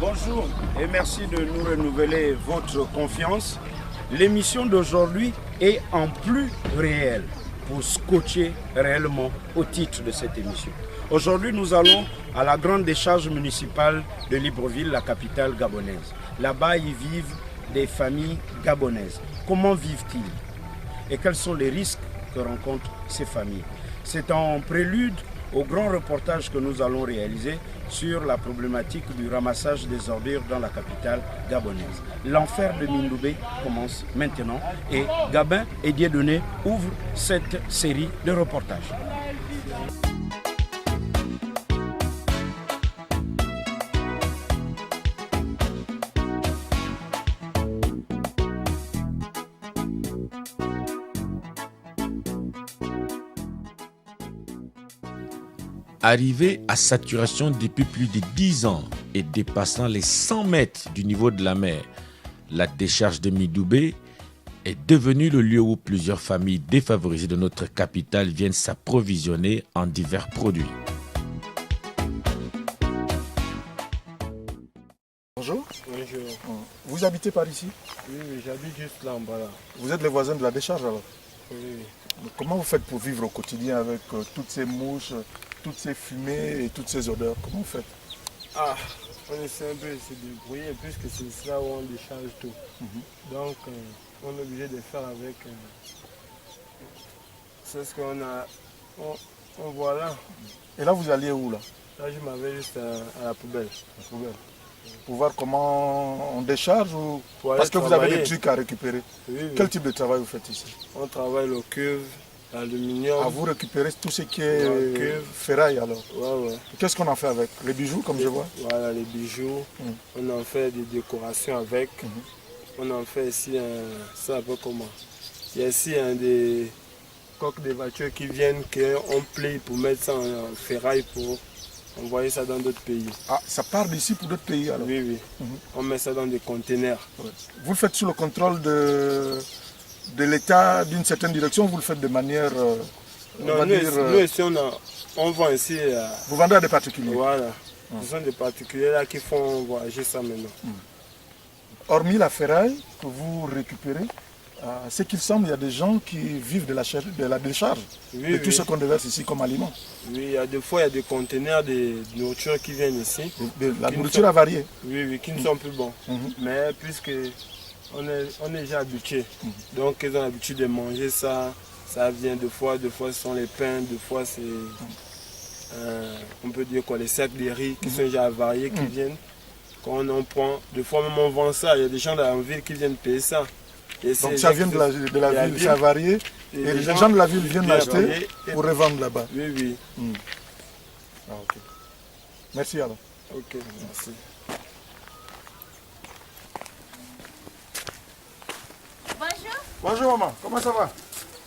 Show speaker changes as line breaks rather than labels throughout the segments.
Bonjour et merci de nous renouveler votre confiance. L'émission d'aujourd'hui est en plus réel pour scotcher réellement au titre de cette émission. Aujourd'hui, nous allons à la grande décharge municipale de Libreville, la capitale gabonaise. Là-bas, y vivent des familles gabonaises. Comment vivent-ils et quels sont les risques que rencontrent ces familles? C'est en prélude au grand reportage que nous allons réaliser sur la problématique du ramassage des ordures dans la capitale gabonaise. L'enfer de Mindoubé commence maintenant et Gabin et Dieudonné ouvrent cette série de reportages.
Arrivé à saturation depuis plus de 10 ans et dépassant les 100 mètres du niveau de la mer, la décharge de Mindoubé est devenue le lieu où plusieurs familles défavorisées de notre capitale viennent s'approvisionner en divers produits.
Bonjour.
Bonjour.
Vous habitez par ici?
Oui, j'habite juste là en bas là.
Vous êtes les voisins de la décharge alors?
Oui.
Comment vous faites pour vivre au quotidien avec toutes ces mouches, toutes ces fumées et toutes ces odeurs? Comment vous faites?
On essaie un peu de se débrouiller puisque c'est là où on décharge tout. Donc on est obligé de faire avec c'est ce qu'on a. On voit là.
Et là vous alliez où là?
Là je m'avais juste à la poubelle.
La poubelle. Pour voir comment on décharge ou
Pour
parce que
aller
vous avez
travailler.
des trucs à récupérer.
Oui, oui.
Quel type de travail vous faites ici?
On travaille le cuve, l'aluminium.
Vous récupérez tout ce qui est
Ouais, cuve.
ferraille alors.
Ouais.
Qu'est-ce qu'on en fait avec? Les bijoux comme je vois?
Voilà les bijoux. On en fait des décorations avec. On en fait ici ça un peu comment. Il y a ici des coques de voitures qui viennent, qu'on plie pour mettre ça en ferraille pour envoyer ça dans d'autres pays.
Ça part d'ici pour d'autres pays alors?
Oui. On met ça dans des containers.
Ouais. Vous le faites sous le contrôle de l'État d'une certaine direction ou vous le faites de manière...
Non, nous ici on vend ici.
Vous vendez à des particuliers?
Voilà. Ce sont des particuliers là qui font voyager ça maintenant.
Hormis la ferraille que vous récupérez, ce qu'il semble, il y a des gens qui vivent de la décharge, de tout ce qu'on déverse ici comme aliment.
Oui, il y a des fois il y a des containers de nourriture qui viennent ici.
La nourriture a varié.
Oui, qui ne sont plus bons. Mais puisque on est déjà habitué, donc ils ont l'habitude de manger ça. Ça vient deux fois ce sont les pains, deux fois c'est on peut dire quoi, les sacs de riz qui sont déjà variés qui viennent. Quand on en prend, deux fois même on vend ça, il y a des gens dans la ville qui viennent payer ça. Et
donc ça vient de la ville, ça a varié et les gens de la ville viennent l'acheter pour revendre là-bas.
Oui.
Ok. Merci alors.
Ok, merci.
Bonjour.
Bonjour maman, comment ça va?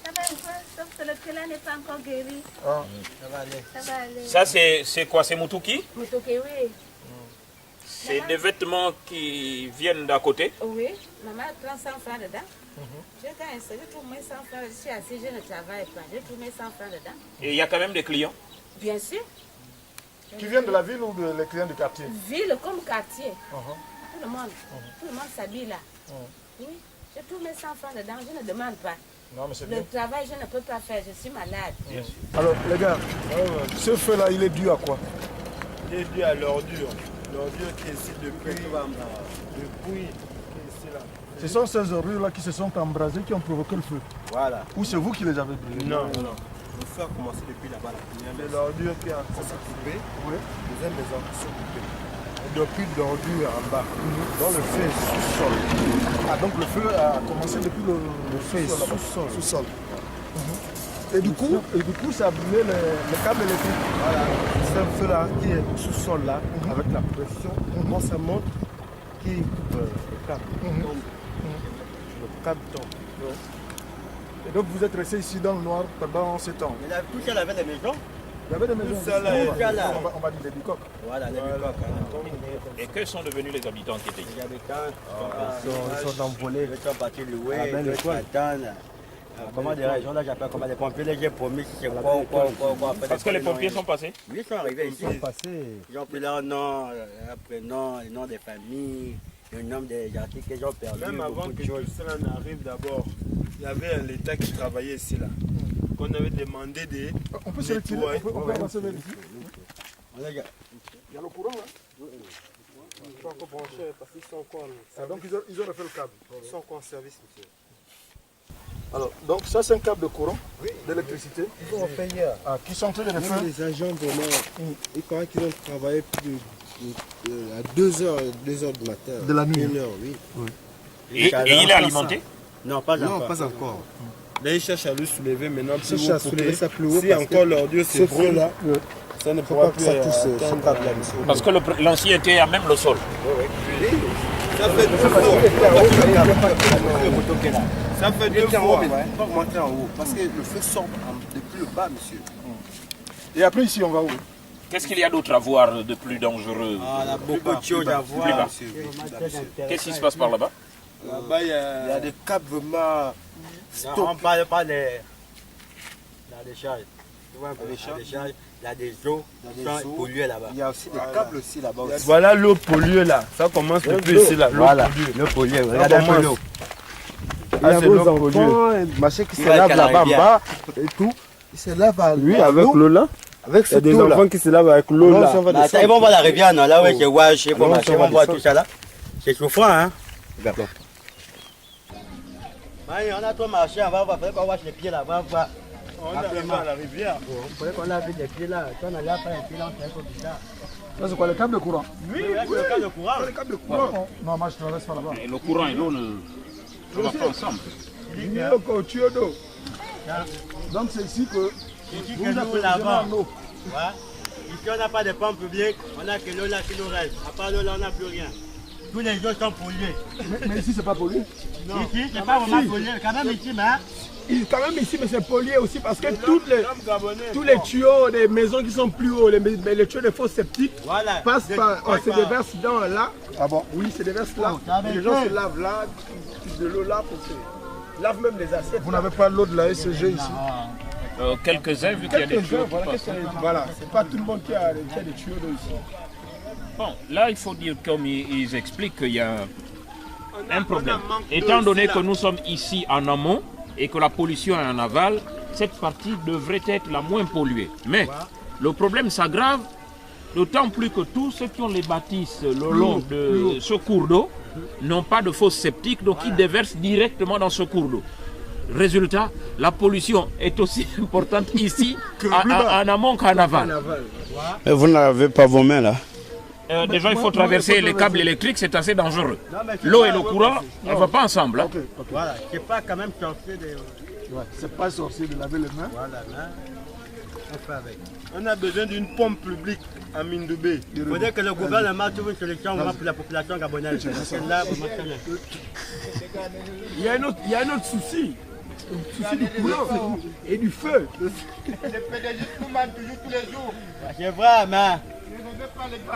Ça va un peu, sauf que le cœur n'est pas encore guéri.
Ça va aller.
Ça va aller.
Ça, c'est quoi? C'est Moutouki?
Moutouki, oui.
C'est des vêtements qui viennent d'à côté?
Oui, maman prend 100 francs dedans. J'ai trouvé mes 100 francs, je suis assise, je ne travaille pas. J'ai trouvé mes 100 francs dedans.
Et il y a quand même des clients?
Bien sûr.
Qui viennent de la ville ou des clients du quartier?
Ville comme quartier. Tout le monde s'habille là. Oui, j'ai trouvé mes 100 francs dedans, je ne demande pas.
Non, mais c'est
Le
bien.
travail, je ne peux pas faire, je suis malade.
Bien sûr.
Alors les gars, ce feu-là, il est dû à quoi?
Il est dû à l'ordure. L'ordure qui est ici depuis qui est ici là.
Ce sont ces ordures-là qui se sont embrasées qui ont provoqué le feu.
Voilà.
Ou c'est vous qui les avez brûlés?
Non.
Le feu a commencé depuis là-bas, la première
C'est
maison.
l'ordure qui est en train de
C'est coupé,
Oui.
deuxième maison qui sont coupées.
depuis l'ordure en bas. Dans le feu est sous-sol.
Donc le feu a commencé depuis le
feu est
sous-sol, là-bas.
sous-sol.
Sous-sol. Et du coup, ça a brûlé les câbles électriques.
Voilà, c'est un feu là qui est sous-sol là, avec la pression. Quand ça monte, qui coupe le câble. Le câble tombe.
Et donc vous êtes resté ici dans le noir pendant 7 ans.
Mais là, tout ça, il y avait des maisons.
Il y avait des maisons.
Tout ça, là,
on va dire des bicoques.
Voilà, les bicoques.
Et quels sont devenus les habitants qui étaient ici?
Les habitants,
Ils sont envolés.
ils sont partis louer,
Ah, ben,
ils
l'étoile.
attendent. Comment dirais-je, là j'appelle comment les pompiers, les j'ai promis si c'est quoi.
Parce que les pompiers sont passés.
Oui, ils sont arrivés ici. Ils ont pris leur nom, leur prénom, le nom des familles, le nom des articles qu'ils ont perdu.
Même avant que tout cela n'arrive d'abord, il y avait l'État qui travaillait ici là. Qu'on avait demandé de.
On peut se retirer, on peut avancer vers ici.
On a-
Il y a le courant là.
Ils sont encore branchés parce qu'ils sont encore en service.
Donc ils ont refait le câble.
Ils sont encore en service, monsieur.
Alors, donc ça c'est un câble de courant, d'électricité,
Ils ont fait hier.
qui sont en train de refaire.
Les agents vraiment, il paraît qu'ils ont travaillé plus à 2h du matin.
De la nuit.
1h, oui.
Et il est alimenté?
Non, pas
Non,
encore.
pas encore. Là, ils cherchent à le soulever maintenant plus
cherchent
haut
à
pour
soulever
que
ça plus haut
si
parce
encore
que
l'ordure se brûle, ça ne pourra plus
ça touche ce
atteindre
câble là, monsieur.
Parce que l'ancien était à même le sol.
Ça fait 2 fois. Ça fait 2 fois.
Il faut remonter en haut parce que le feu sort depuis le bas, monsieur.
Et après ici on va où?
Qu'est-ce qu'il y a d'autre à voir de plus dangereux?
Ah, il y a beaucoup de choses à
Plus bas.
voir, monsieur.
Qu'est-ce qui se passe par là-bas?
Là-bas, il y a des câbles vraiment.
On ne parle pas des décharges. Tu vois, la décharge, il y a des eaux qui sont polluées là-bas.
Il y a aussi des câbles aussi là-bas.
Voilà l'eau polluée là. Ça commence depuis ici là. L'eau polluée.
L'eau polluée, regardez un peu l'eau.
Il y a vos enfants, machin qui se lavent là-bas en bas et tout. Ils se lavent à
Oui, avec l'eau là.
Avec
Il y a
cette
des
eau là.
enfants qui se lavent avec l'eau là.
Bah, attends, ils vont voir la rivière, non? Là où c'est wash, ils vont marcher, ils vont voir tout ça là. C'est souffrant, hein? Regarde. On a trop marché, on va voir, faudrait qu'on wash les pieds là, on va voir.
On arrive à la rivière.
Il faudrait qu'on lave les pieds là. Quand on allait faire les pieds là, on fait comme ça.
Ça c'est quoi le câble de courant?
Oui, c'est le cas de courant.
Le câble de courant. Non, moi je traverse par là-bas.
Et le courant et l'eau ne vont pas ensemble.
Donc c'est ici que
Ici
vous
que nous
approvisionnez
lavons.
en eau.
Ouais. Ici, on n'a pas de pompe publique, on a que l'eau là qui nous reste. À part l'eau là, on n'a plus rien. Tous les eaux sont polluées.
Mais ici c'est pas pollué.
Ici, c'est pas vraiment pollué. Quand même ici, mais hein.
Quand même ici, mais c'est pollué aussi parce que tous les tuyaux des maisons qui sont plus hauts, les tuyaux des fosses septiques,
Voilà.
passent par, on se déverse dans là.
Ah bon?
Oui, se déverse là.
Oh,
Les gens se lavent là, de l'eau là pour se lavent même les assiettes.
Vous n'avez pas l'eau de la SG ici?
Quelques-uns, vu qu'il y a des tuyaux qui passent.
Voilà, c'est pas tout le monde qui a des tuyaux d'eau ici.
Bon, là, il faut dire, comme ils expliquent, qu'il y a un problème. Étant donné que nous sommes ici en amont et que la pollution est en aval, cette partie devrait être la moins polluée. Mais le problème s'aggrave, d'autant plus que tous ceux qui ont les bâtisses le long de ce cours d'eau n'ont pas de fosse septique, donc ils déversent directement dans ce cours d'eau. Résultat, la pollution est aussi importante ici en amont qu'en aval.
Et vous n'avez pas vos mains là?
Déjà, il faut traverser les câbles électriques, c'est assez dangereux. L'eau et le courant, on ne va pas ensemble. Hein.
Voilà, c'est pas quand même sorcier de.
Ouais, c'est pas sorcier de laver les mains.
Voilà, là. On fait avec.
On a besoin d'une pompe publique à Mindoubé.
Il faudrait que le gouvernement trouve une solution pour la population gabonaise. Parce que là, vraiment,
Il y a un autre souci. Le souci du courant et du feu.
c'est vrai, mais.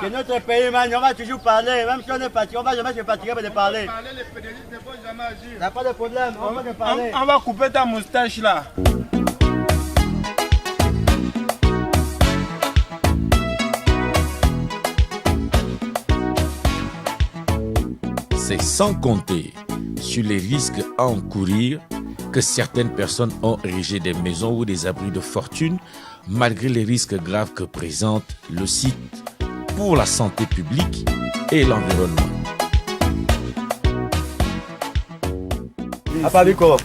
Que notre pays, man, on va toujours parler. Même si on est parti, on va jamais se fatiguer de parler. Il n'y a pas de problème, on va parler.
On va couper ta moustache là.
C'est sans compter sur les risques à encourir que certaines personnes ont érigé des maisons ou des abris de fortune malgré les risques graves que présente le site pour la santé publique et l'environnement.
Apabiko.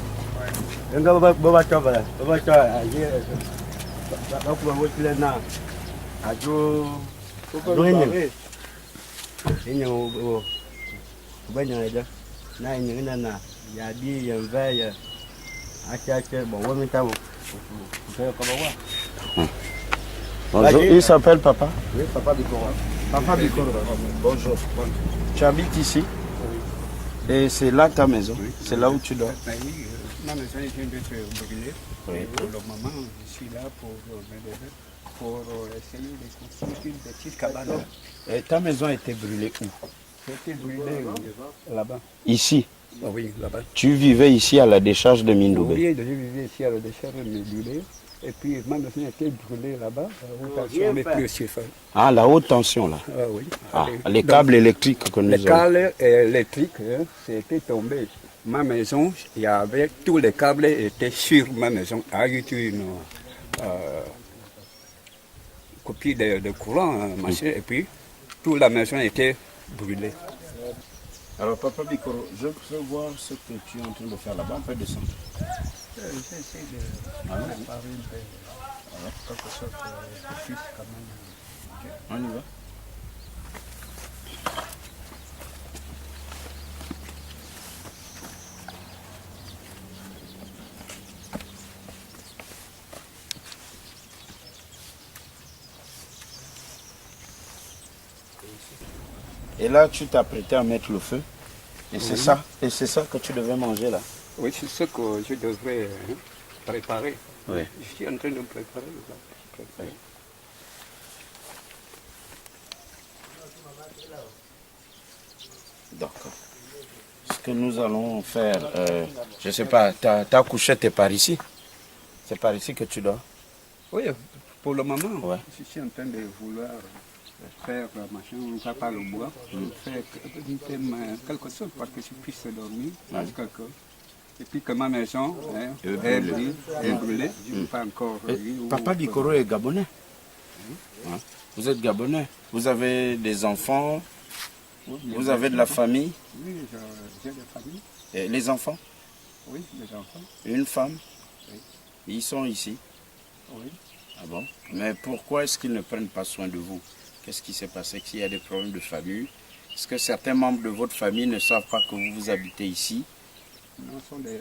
Bonjour, il s'appelle Papa?
Oui, Papa Bikoro.
Papa Bikoro. Bonjour. Tu habites ici? Et c'est là ta maison? C'est là où tu dors?
Ma maison est en train de se brûler. Pour le moment, je suis là pour essayer de construire une petite cabane.
Et ta maison a été brûlée où?
C'était brûlé là-bas.
Ici?
Oui, là-bas.
Tu vivais ici à la décharge de Mindoubé?
Oui, je vivais ici à la décharge de Mindoubé. Et puis ma maison était brûlée là-bas. On n'est plus aussi fort.
Ah, la haute tension là.
Ah oui.
Ah, les câbles électriques que nous avons.
Les câbles électriques, c'était tombé. Ma maison, il y avait tous les câbles étaient sur ma maison. Il y a eu une copie de courant, machin, et puis toute la maison était brûlée.
Alors Papa Bikoro, je peux voir ce que tu es en train de faire là-bas, on peut descendre.
J'essaie de préparer quelque chose que puisse quand même.
On y va. Et là, tu t'apprêtais à mettre le feu. Et c'est ça, que tu devais manger là.
Oui, c'est ce que je devrais préparer.
Oui.
Je suis en train de préparer.
Oui. D'accord. Ce que nous allons faire, je ne sais pas, ta couchette est par ici? C'est par ici que tu dors?
Oui, pour le moment,
ouais.
Je suis en train de vouloir faire machin, on va pas le bois, faire quelque chose parce que je puisse dormir. Et puis que ma maison est brûlée, je ne peux pas encore.
Papa Bikoro est gabonais. Hein? Vous êtes gabonais. Vous avez des enfants, vous avez de la famille.
Oui, j'ai des familles.
Et les enfants?
Oui, les enfants.
Une femme?
Oui.
Ils sont ici?
Oui.
Ah bon? Mais pourquoi est-ce qu'ils ne prennent pas soin de vous? Qu'est-ce qui s'est passé? S'il y a des problèmes de famille? Est-ce que certains membres de votre famille ne savent pas que vous habitez ici?
Non, ce sont des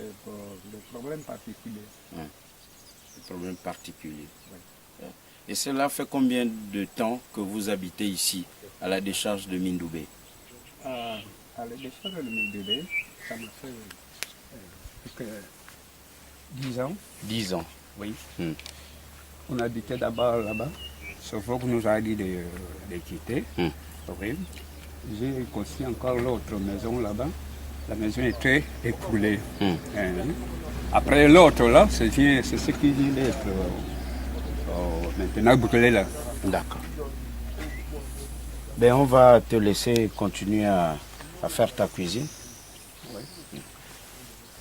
problèmes particuliers.
Des problèmes particuliers. Oui. Et cela fait combien de temps que vous habitez ici, à la décharge de Mindoubé?
À la décharge de Mindoubé, ça me fait 10 ans.
10 ans?
Oui. On habitait d'abord là-bas, sauf qu'on nous a dit de quitter. Oui. J'ai construit encore l'autre maison là-bas. La maison était écroulée. Après l'autre là, c'est ce qui vient d'être maintenant brûlé là.
D'accord. Ben, on va te laisser continuer à faire ta cuisine.
Oui.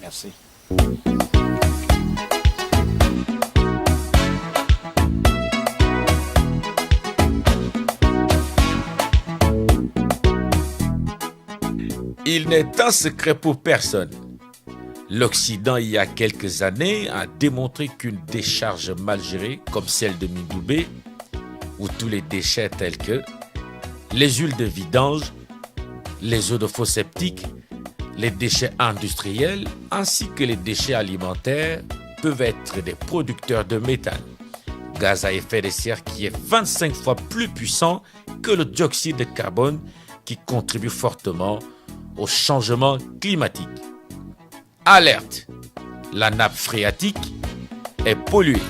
Merci.
Il n'est un secret pour personne. L'Occident, il y a quelques années, a démontré qu'une décharge mal gérée, comme celle de Mindoubé, où tous les déchets tels que les huiles de vidange, les eaux de faux septiques, les déchets industriels, ainsi que les déchets alimentaires, peuvent être des producteurs de méthane, gaz à effet de serre qui est 25 fois plus puissant que le dioxyde de carbone qui contribue fortement au changement climatique. Alerte! La nappe phréatique est polluée.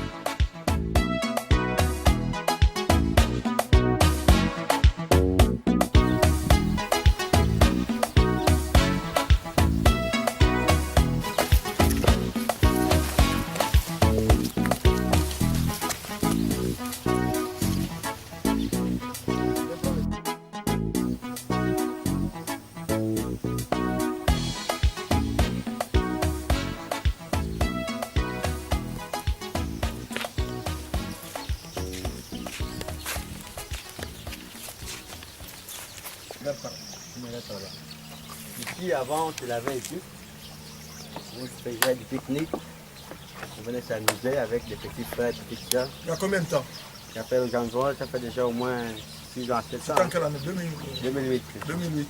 Ici, avant, tu l'avais ici. On faisait du pique-nique. On venait s'amuser avec des petits frères, des petites soeurs.
Il y a combien de temps?
Ça fait aux environs, ça fait déjà au moins 6 ans, 7 ans.
C'est en quelle année?
2008.
2008.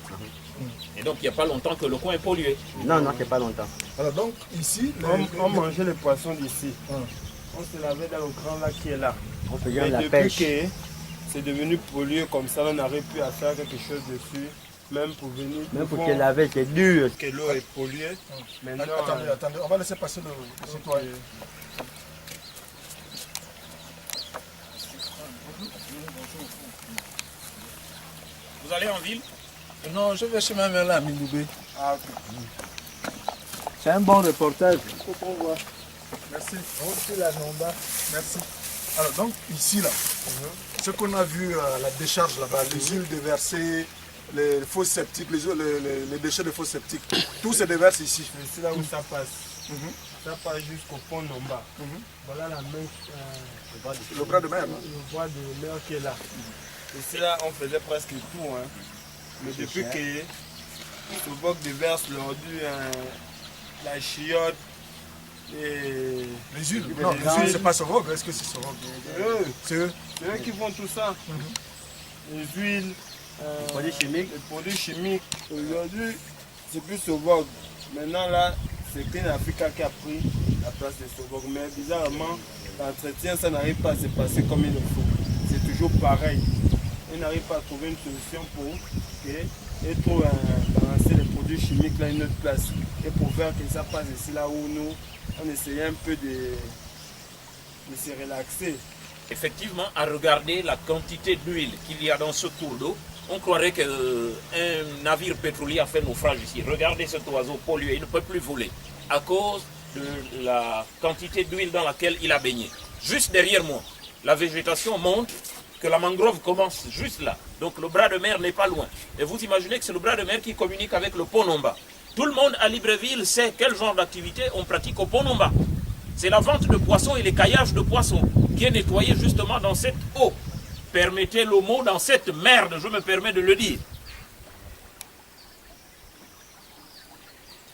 Et donc, il n'y a pas longtemps que le coin est pollué.
Non, c'est pas longtemps.
Alors donc, ici,
on mangeait les poissons d'ici. On se lavait dans le grand lac qui est là.
On faisait
Et
la
depuis
pêche.
que c'est devenu pollué comme ça, on n'arrive plus à faire quelque chose dessus. Même pour venir.
Même pour te laver, c'est dur.
Que l'eau est polluée. Maintenant,
attendez, on va laisser passer le citoyen.
Vous allez en ville?
Non, je vais chez ma mère là, à Mindoubé.
Ah, ok.
C'est un bon reportage.
Merci. Merci. Alors donc ici là, ce qu'on a vu à la décharge là-bas, les huiles déversées, les fosses septiques, les déchets de fosses septiques, tout se déverse ici.
C'est là où ça passe. Ça passe jusqu'au pont Nomba. Voilà la main,
le bras de mer.
Le bras de mer qui est là. Ici là on faisait presque tout. Hein. Mais depuis que Sobok déverse l'ordure, la chiotte, et
les huiles. Non, les huiles, c'est pas Sobok. Est-ce que c'est Sobok? C'est eux.
C'est eux qui font tout ça. Les huiles, les produits chimiques. Aujourd'hui, c'est plus Sobok. Maintenant là, c'est Clean Africa qui a pris la place de Sobok. Mais bizarrement, l'entretien, ça n'arrive pas à se passer comme il le faut. C'est toujours pareil. Ils n'arrivent pas à trouver une solution pour balancer les produits chimiques là à une autre place. Et pour faire que ça passe ici là où nous, on essayait un peu de se relaxer.
Effectivement, à regarder la quantité d'huile qu'il y a dans ce cours d'eau, on croirait qu'un navire pétrolier a fait naufrage ici. Regardez cet oiseau pollué, il ne peut plus voler à cause de la quantité d'huile dans laquelle il a baigné. Juste derrière moi, la végétation montre que la mangrove commence juste là. Donc le bras de mer n'est pas loin. Et vous imaginez que c'est le bras de mer qui communique avec le pont Nomba. Tout le monde à Libreville sait quel genre d'activité on pratique au pont Nomba. C'est la vente de poissons et les caillages de poissons qui est nettoyé justement dans cette eau. Permettez le mot dans cette merde, je me permets de le dire.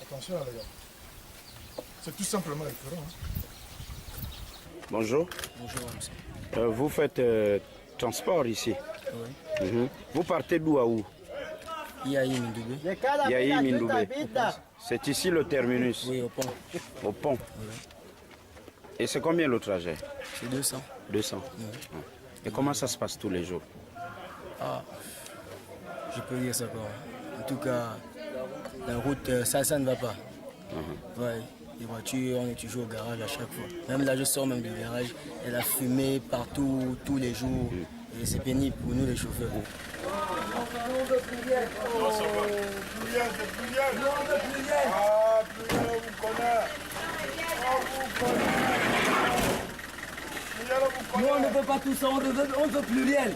Attention les gars. C'est tout simplement écœurant.
Bonjour.
Bonjour.
Vous faites transport ici.
Oui.
Vous partez d'où à où?
Yahi Mindoubé.
Yahi Mindoubé. C'est ici le terminus?
Oui, au pont.
Au pont.
Oui.
Et c'est combien le trajet?
C'est 200.
200.
Oui.
Et comment ça se passe tous les jours?
Ah, je peux dire ça quoi. En tout cas, la route, ça ne va pas. Ouais, les voitures, on est toujours au garage à chaque fois. Même là, je sors même du garage, et la fumée partout, tous les jours. Et c'est pénible pour nous les chauffeurs.
Nous, on ne veut pas tout ça, on veut pluriel.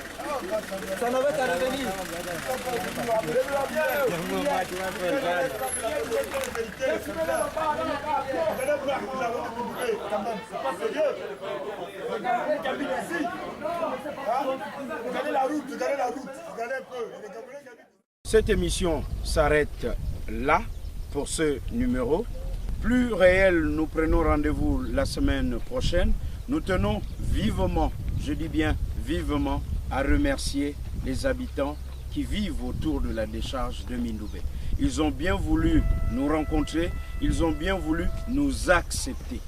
Ça n'avait qu'à revenir.
Cette émission s'arrête là pour ce numéro. Plus réel, nous prenons rendez-vous la semaine prochaine. Nous tenons vivement, je dis bien vivement, à remercier les habitants qui vivent autour de la décharge de Mindoubé. Ils ont bien voulu nous rencontrer, ils ont bien voulu nous accepter.